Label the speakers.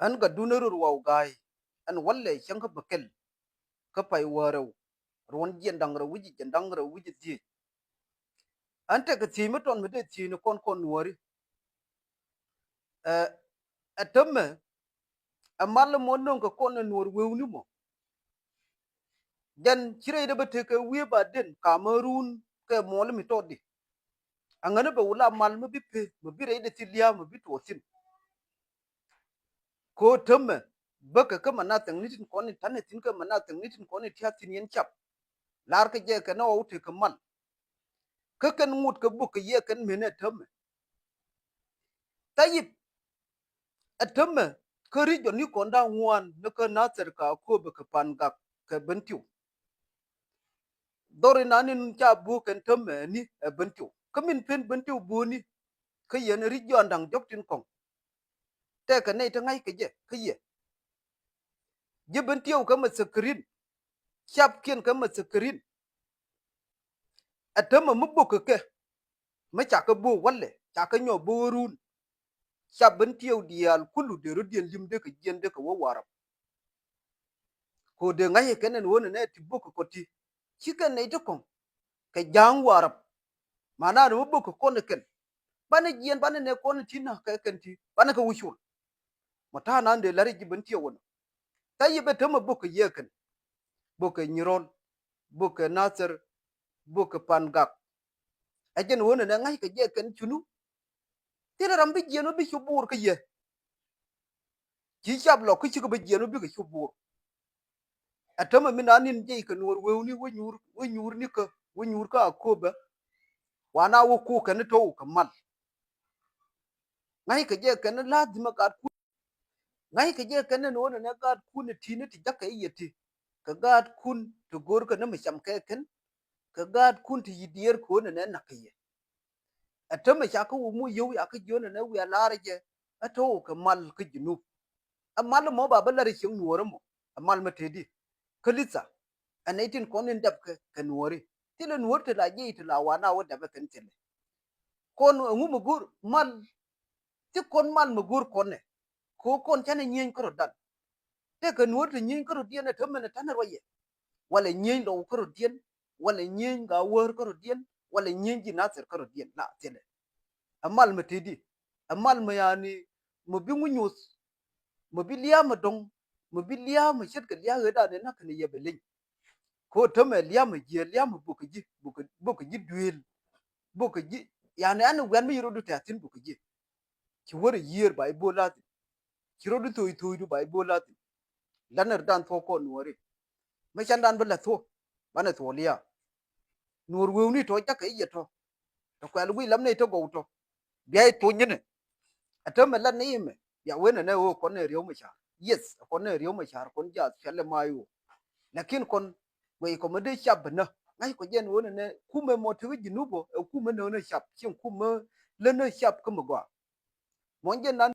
Speaker 1: an ga dunarur wau gai an walle shanga bakel ka pai warau ron jendang ra wuji jendang ra wuji ti ante ka ti meton mede ti ne kon wari atamme amal mo non ka kon nur wewni mo jan chire de bete ka wi ba den kamerun ka mol mi todi angana ba wula mal mo bippe mo bire de ti liya mo bito sin ko tamme baka kama na tang nitin kon tan tin ka mana tang nitin kon ti hatin yen chap lar ka je ka na wuti ka mal ka kan mut ka bu ka ye kan mene tamme tayib atamme ka ri joni kon da ngwan na ka na tsar ka ko ba ka pan ga ka bentiu dori nanin cha bu kan tamme ni bentiu kamin pen bentiu bu ni ka yen ri jon dang jok tin kong te ka nei ta ngai ka je ka je bentiu ka ma skrin chap kien ka ma skrin atamme mu bu ka ma cha ka bu walle cha ka nyo bu run chap bentiu dial kulu de ro dial lim de ka jen de ka wo warap ko de ngai ka nen wona ne ti bu ko ti chikan nei to kong ka jang warap mana no bu ko ne ken bana jen bana ne kon ti na ka ken ti bana ka wushul mata nan de lari ji bentiu wona tayibe tama bu ka ye ken bu ka nyiron bu ka nasir bu ka pangak ajen wona ne ngai ka je ken chunu tira rambi jeno bi shubur ka ye ji chab lo ku chi ko bi jeno bi ka shubur atama min anin je ka nur wewni wo nyur ni ka wo nyur ka ko ba wana wo ku ka ni to ka mal ngai ka je ken lazima ka ku ngai ka je ken no ne ka ku ni ti ni ti jaka yeti ka gad kun to gor ka na masham ka ken ka gad kun ti yidier ko ne na ka ye atama shaka wo mu yau ya ka jona na wi alarje ato ka mal ka jinu amal mo ba balar shin nuwar mo amal matedi kalisa anaitin konin dab ka nuwari tila nuwar ta laje ta lawana wadda ba kan tele kon ngu mugur mal ti kon mal mugur konne kon tane nyen kro dan te ka nuwar ta nyen kro dien ta mena tanar waye wala nyen do kro dien wala nyen ga wor kro dien wala nyen ji nasir kro dien na tele amal matedi amal ma yani mu bi munyus mu bi liya ma dong mu bi liya ma shet ka liya da ne na kan ye belin ko to me liya ma je liya ma buka ji duel buka ji yani an wan mi rodu ta tin buka ji ki wor year bai bola ki rodu to du bai bola lanar dan to ko nuore ma chan dan bala to bana to liya nur wewni to ta kai ye to kwal wi lam ne to go to biai to nyine atama lan ne me ya wena ne wo kon ne riyo ma sha yes kon ne riyo ma sha kon ja chale mayo lakin kon we ko mede shab na ngai ko jen wona ne kuma motivi jinubo kuma ne shab shin kuma leno shab kuma gwa mon jen nan